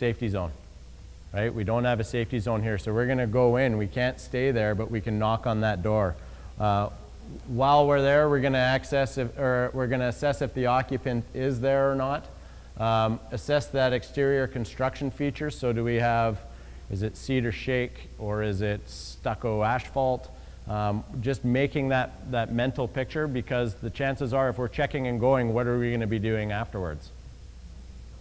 safety zone, right? We don't have a safety zone here, so we're gonna go in. We can't stay there, but we can knock on that door. While we're there, we're gonna assess if the occupant is there or not. Assess that exterior construction feature. So do we have, is it cedar shake or is it stucco asphalt? Just making that mental picture, because the chances are if we're checking and going, what are we gonna be doing afterwards?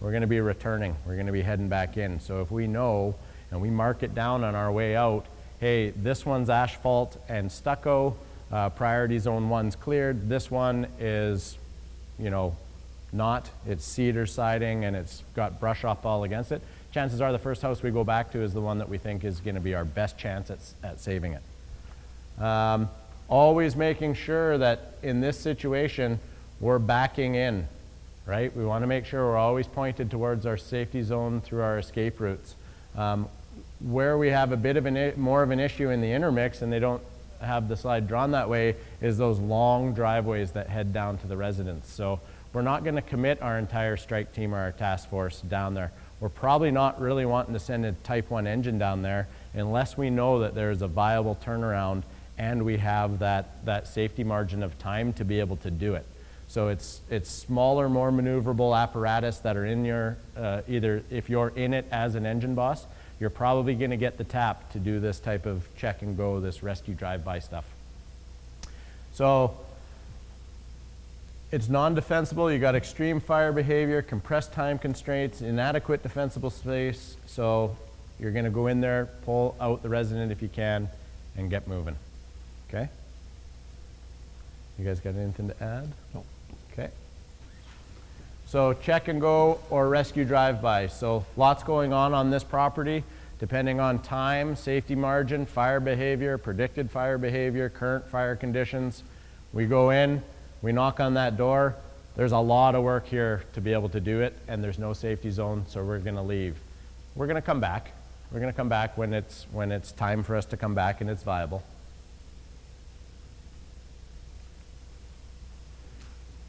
We're gonna be returning, we're gonna be heading back in. So if we know and we mark it down on our way out, hey, this one's asphalt and stucco, priority zone 1's cleared, this one is, not, it's cedar siding and it's got brush up all against it. Chances are the first house we go back to is the one that we think is gonna be our best chance at saving it. Always making sure that in this situation, we're backing in, right? We wanna make sure we're always pointed towards our safety zone through our escape routes. Where we have a bit of more of an issue in the intermix, and they don't have the slide drawn that way, is those long driveways that head down to the residence. So we're not gonna commit our entire strike team or our task force down there. We're probably not really wanting to send a Type 1 engine down there unless we know that there's a viable turnaround and we have that safety margin of time to be able to do it. So it's smaller, more maneuverable apparatus that are in your, either if you're in it as an engine boss, you're probably gonna get the tap to do this type of check and go, this rescue drive-by stuff. So it's non-defensible. You got extreme fire behavior, compressed time constraints, inadequate defensible space. So you're gonna go in there, pull out the resident if you can, and get moving, okay? You guys got anything to add? No. Okay. So check and go or rescue drive-by. So lots going on this property, depending on time, safety margin, fire behavior, predicted fire behavior, current fire conditions. We go in, we knock on that door. There's a lot of work here to be able to do it, and there's no safety zone, so we're gonna leave. We're gonna come back. We're gonna come back when it's time for us to come back and it's viable.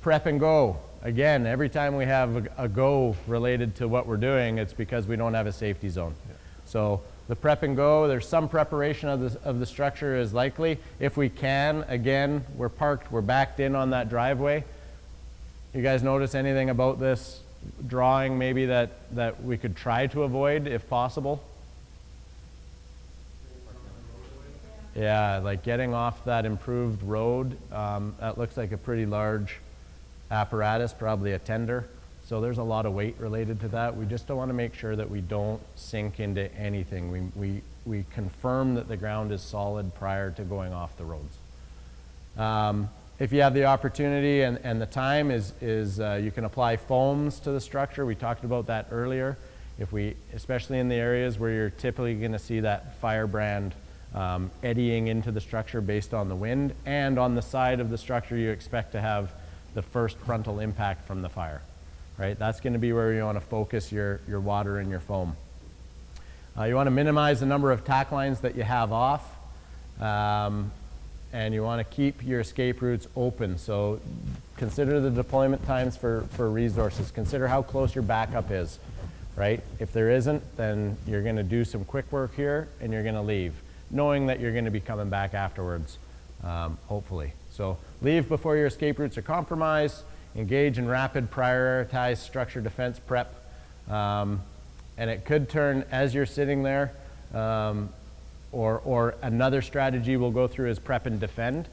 Prep and go. Again, every time we have a go related to what we're doing, it's because we don't have a safety zone. Yeah. So the prep and go, there's some preparation of the structure is likely. If we can, again, we're parked, we're backed in on that driveway. You guys notice anything about this drawing maybe that we could try to avoid if possible? Yeah, like getting off that improved road. That looks like a pretty large apparatus, probably a tender. So there's a lot of weight related to that. We just don't want to make sure that we don't sink into anything. We confirm that the ground is solid prior to going off the roads. If you have the opportunity and the time you can apply foams to the structure. We talked about that earlier. Especially in the areas where you're typically going to see that firebrand eddying into the structure based on the wind, and on the side of the structure you expect to have the first frontal impact from the fire, right? That's going to be where you want to focus your water and your foam. You want to minimize the number of tack lines that you have off, and you want to keep your escape routes open. So consider the deployment times for resources. Consider how close your backup is, right? If there isn't, then you're going to do some quick work here and you're going to leave, knowing that you're going to be coming back afterwards, hopefully. So leave before your escape routes are compromised, engage in rapid prioritized structure defense prep, and it could turn as you're sitting there, or another strategy we'll go through is prep and defend.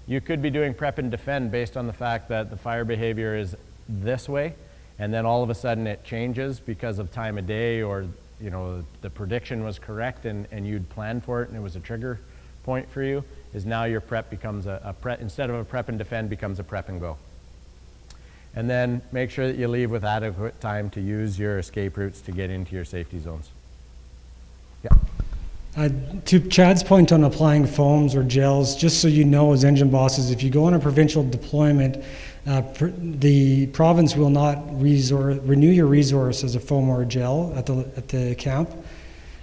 You could be doing prep and defend based on the fact that the fire behavior is this way, and then all of a sudden it changes because of time of day, or the prediction was correct and you'd planned for it and it was a trigger point for you, is now your prep becomes a prep, instead of a prep and defend, becomes a prep and go. And then make sure that you leave with adequate time to use your escape routes to get into your safety zones. Yeah. To Chad's point on applying foams or gels, just so you know as engine bosses, if you go on a provincial deployment, the province will not renew your resource as a foam or a gel at the camp,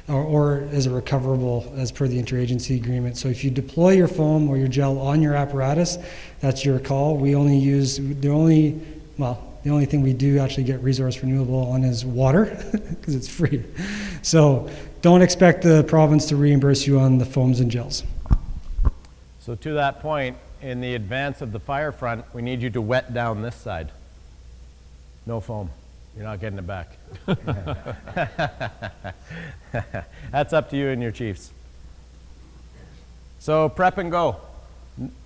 or as a recoverable as per the interagency agreement. So if you deploy your foam or your gel on your apparatus, that's your call. We only use, the The only thing we do actually get resource renewable on is water, because it's free. So don't expect the province to reimburse you on the foams and gels. So to that point, in the advance of the fire front, we need you to wet down this side. No foam. You're not getting it back. That's up to you and your chiefs. So prep and go.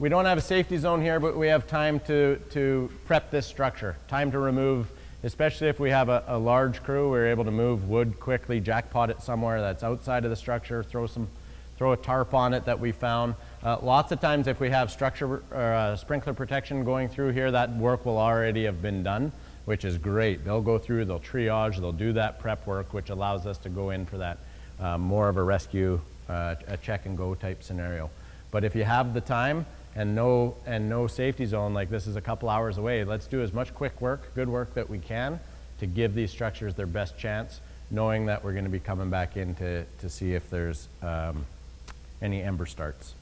We don't have a safety zone here, but we have time to prep this structure. Time to remove, especially if we have a large crew, we're able to move wood quickly, jackpot it somewhere that's outside of the structure, throw a tarp on it that we found. Lots of times if we have structure or sprinkler protection going through here, that work will already have been done, which is great. They'll go through, they'll triage, they'll do that prep work, which allows us to go in for that more of a rescue, a check and go type scenario. But if you have the time and no safety zone, like this is a couple hours away, let's do as much quick work, good work that we can to give these structures their best chance, knowing that we're going to be coming back in to see if there's any ember starts.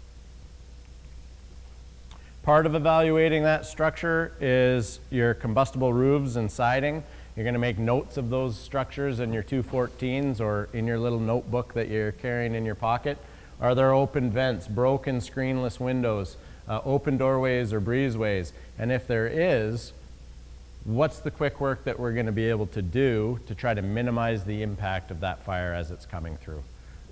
Part of evaluating that structure is your combustible roofs and siding. You're going to make notes of those structures in your 214s or in your little notebook that you're carrying in your pocket. Are there open vents, broken screenless windows, open doorways or breezeways? And if there is, what's the quick work that we're going to be able to do to try to minimize the impact of that fire as it's coming through,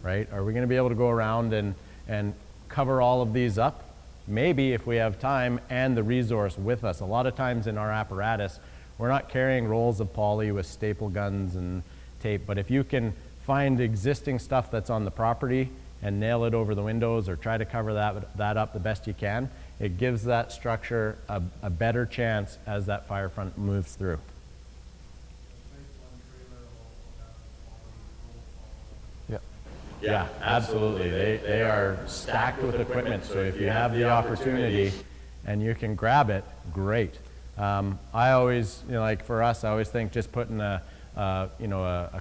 right? Are we going to be able to go around and cover all of these up? Maybe if we have time and the resource with us. A lot of times in our apparatus, we're not carrying rolls of poly with staple guns and tape, but if you can find existing stuff that's on the property and nail it over the windows or try to cover that up the best you can, it gives that structure a better chance as that fire front moves through. Yeah, absolutely. They are stacked with equipment, so if you have the opportunity and you can grab it, great. I always, like for us, I always think just putting a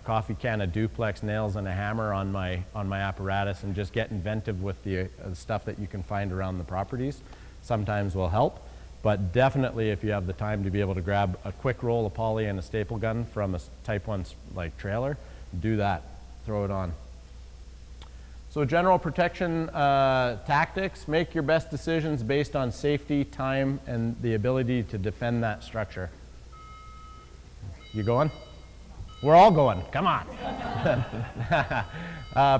coffee can, a duplex, nails, and a hammer on my apparatus and just get inventive with the stuff that you can find around the properties sometimes will help. But definitely if you have the time to be able to grab a quick roll of poly and a staple gun from a Type 1 like trailer, do that, throw it on. So general protection tactics, make your best decisions based on safety, time, and the ability to defend that structure. You going? We're all going, come on.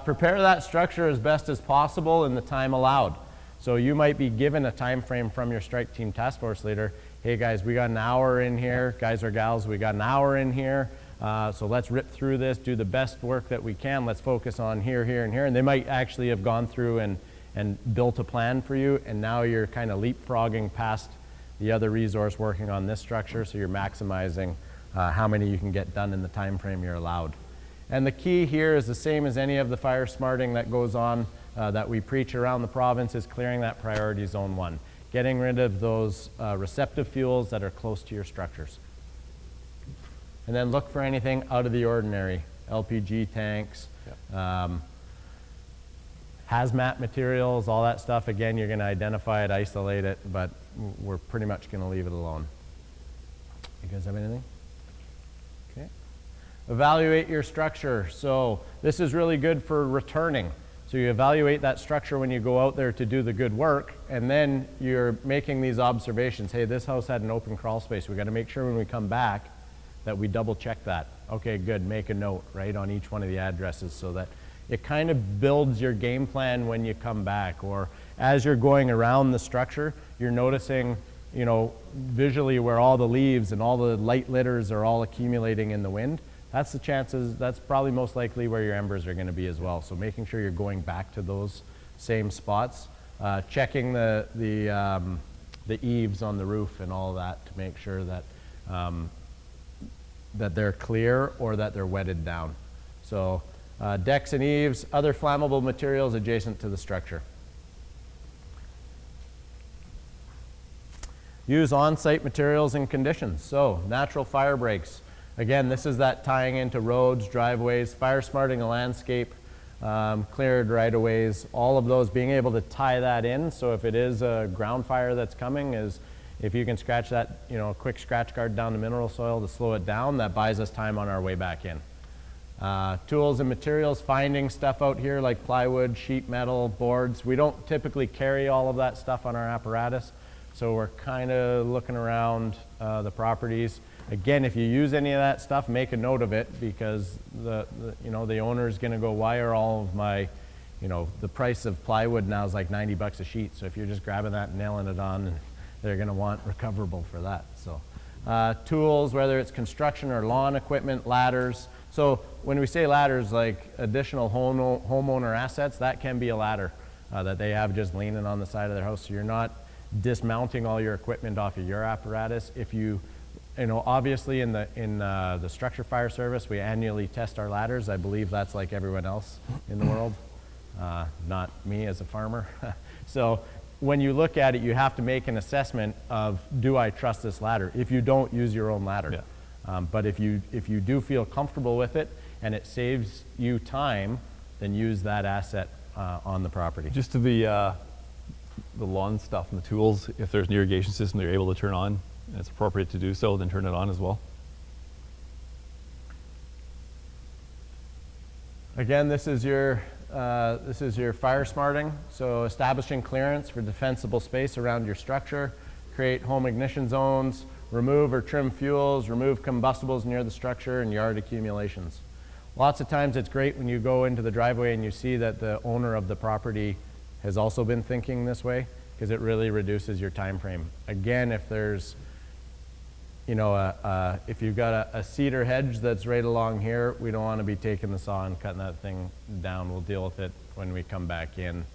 Prepare that structure as best as possible in the time allowed. So you might be given a time frame from your strike team task force leader. Hey guys, we got an hour in here. Guys or gals, we got an hour in here. So let's rip through this, do the best work that we can. Let's focus on here, here, and here. And they might actually have gone through and built a plan for you, and now you're kind of leapfrogging past the other resource working on this structure, so you're maximizing how many you can get done in the time frame you're allowed. And the key here is the same as any of the fire smarting that goes on that we preach around the province, is clearing that priority zone 1. Getting rid of those receptive fuels that are close to your structures. And then look for anything out of the ordinary. LPG tanks, hazmat materials, all that stuff. Again, you're going to identify it, isolate it, but we're pretty much going to leave it alone. You guys have anything? Okay. Evaluate your structure. So this is really good for returning. So you evaluate that structure when you go out there to do the good work, and then you're making these observations. Hey, this house had an open crawl space. We got to make sure when we come back that we double check that. Okay, good, make a note, right, on each one of the addresses so that it kind of builds your game plan when you come back. Or as you're going around the structure, you're noticing, visually where all the leaves and all the light litters are all accumulating in the wind. That's the chances, that's probably most likely where your embers are going to be as well. So making sure you're going back to those same spots, checking the eaves on the roof and all that to make sure that that they're clear or that they're wetted down. So decks and eaves, other flammable materials adjacent to the structure. Use on-site materials and conditions. So natural fire breaks. Again, this is that tying into roads, driveways, fire smarting a landscape, cleared right-of-ways, all of those, being able to tie that in. So if it is a ground fire that's coming, is If you can scratch that, you know, a quick scratch guard down the mineral soil to slow it down, that buys us time on our way back in. Tools and materials, finding stuff out here like plywood, sheet metal, boards. We don't typically carry all of that stuff on our apparatus, so we're kind of looking around the properties. Again, if you use any of that stuff, make a note of it, because you know, the owner is going to go, why are all of my, you know, the price of plywood now is like 90 bucks a sheet. So if you're just grabbing that and nailing it on, they're going to want recoverable for that. So tools, whether it's construction or lawn equipment, ladders. So when we say ladders, like additional homeowner assets, that can be a ladder that they have just leaning on the side of their house. So you're not dismounting all your equipment off of your apparatus. If you know, obviously in the structure fire service, we annually test our ladders. I believe that's like everyone else in the world, not me as a farmer. So when you look at it, you have to make an assessment of, do I trust this ladder? If you don't, use your own ladder. Yeah. But if you do feel comfortable with it and it saves you time, then use that asset on the property. Just to the lawn stuff and the tools, if there's an irrigation system they're able to turn on, and it's appropriate to do so, then turn it on as well. Again, this is your fire smarting. So establishing clearance for defensible space around your structure, create home ignition zones, remove or trim fuels, remove combustibles near the structure, and yard accumulations. Lots of times it's great when you go into the driveway and you see that the owner of the property has also been thinking this way, because it really reduces your time frame. Again, if there's, you know, if you've got a cedar hedge that's right along here, we don't want to be taking the saw and cutting that thing down. We'll deal with it when we come back in.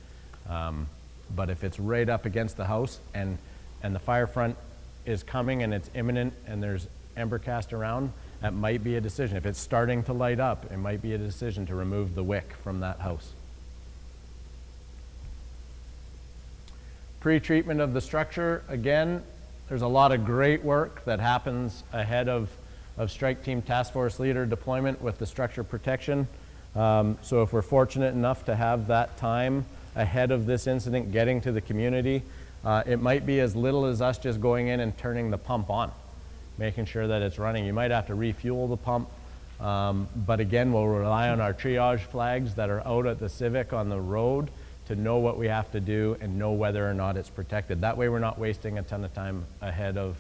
But if it's right up against the house and the fire front is coming and it's imminent and there's ember cast around, that might be a decision. If it's starting to light up, it might be a decision to remove the wick from that house. Pre-treatment of the structure, again, there's a lot of great work that happens ahead of Strike Team Task Force Leader deployment with the structure protection. So if we're fortunate enough to have that time ahead of this incident getting to the community, it might be as little as us just going in and turning the pump on, making sure that it's running. You might have to refuel the pump, but again, we'll rely on our triage flags that are out at the Civic on the road to know what we have to do and know whether or not it's protected. That way we're not wasting a ton of time ahead of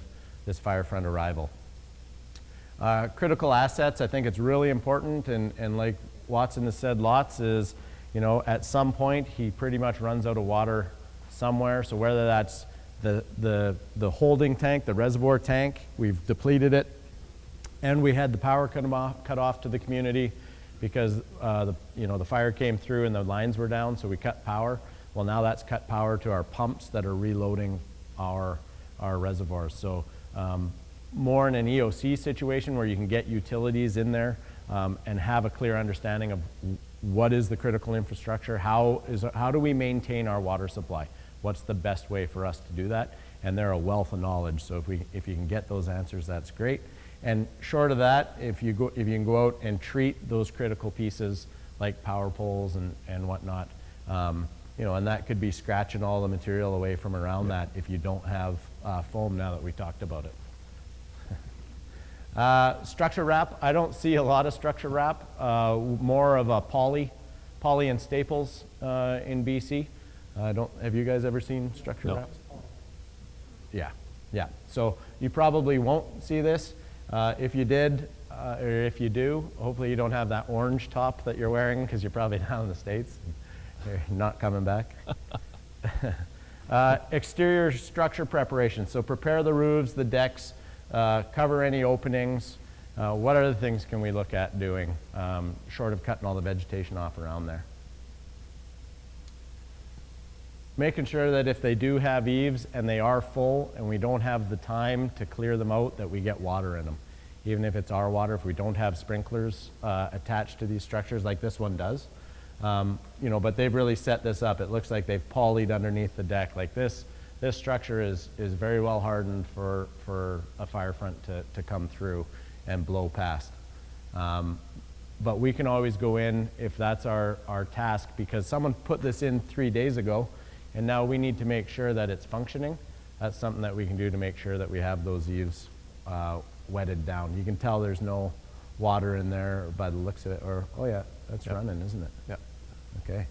this fire front arrival. Critical assets, I think it's really important, and like Watson has said lots, is, you know, at some point he pretty much runs out of water somewhere. So whether that's the holding tank, the reservoir tank, we've depleted it, and we had the power cut off to the community because the fire came through and the lines were down, so we cut power. Well, now that's cut power to our pumps that are reloading our reservoirs. So more in an EOC situation where you can get utilities in there and have a clear understanding of what is the critical infrastructure, how do we maintain our water supply, what's the best way for us to do that, and they're a wealth of knowledge. So if you can get those answers, that's great. And short of that, if you can go out and treat those critical pieces like power poles and whatnot, and that could be scratching all the material away from around that if you don't have foam, now that we talked about it. Structure wrap, I don't see a lot of structure wrap, more of a poly and staples in BC. Have you guys ever seen structure wrap? Yeah. So you probably won't see this. If you did, or if you do, hopefully you don't have that orange top that you're wearing, because you're probably down in the States. You're not coming back. Exterior structure preparation. So prepare the roofs, the decks, cover any openings. What other things can we look at doing, short of cutting all the vegetation off around there? Making sure that if they do have eaves and they are full and we don't have the time to clear them out, that we get water in them. Even if it's our water, if we don't have sprinklers attached to these structures like this one does. But they've really set this up. It looks like they've polyed underneath the deck. Like this structure is very well hardened for a fire front to come through and blow past. But we can always go in if that's our task, because someone put this in 3 days ago, and now we need to make sure that it's functioning. that's something that we can do to make sure that we have those eaves wetted down. You can tell there's no water in there by the looks of it, or, oh yeah, that's Yep. running, isn't it? Yeah. Okay.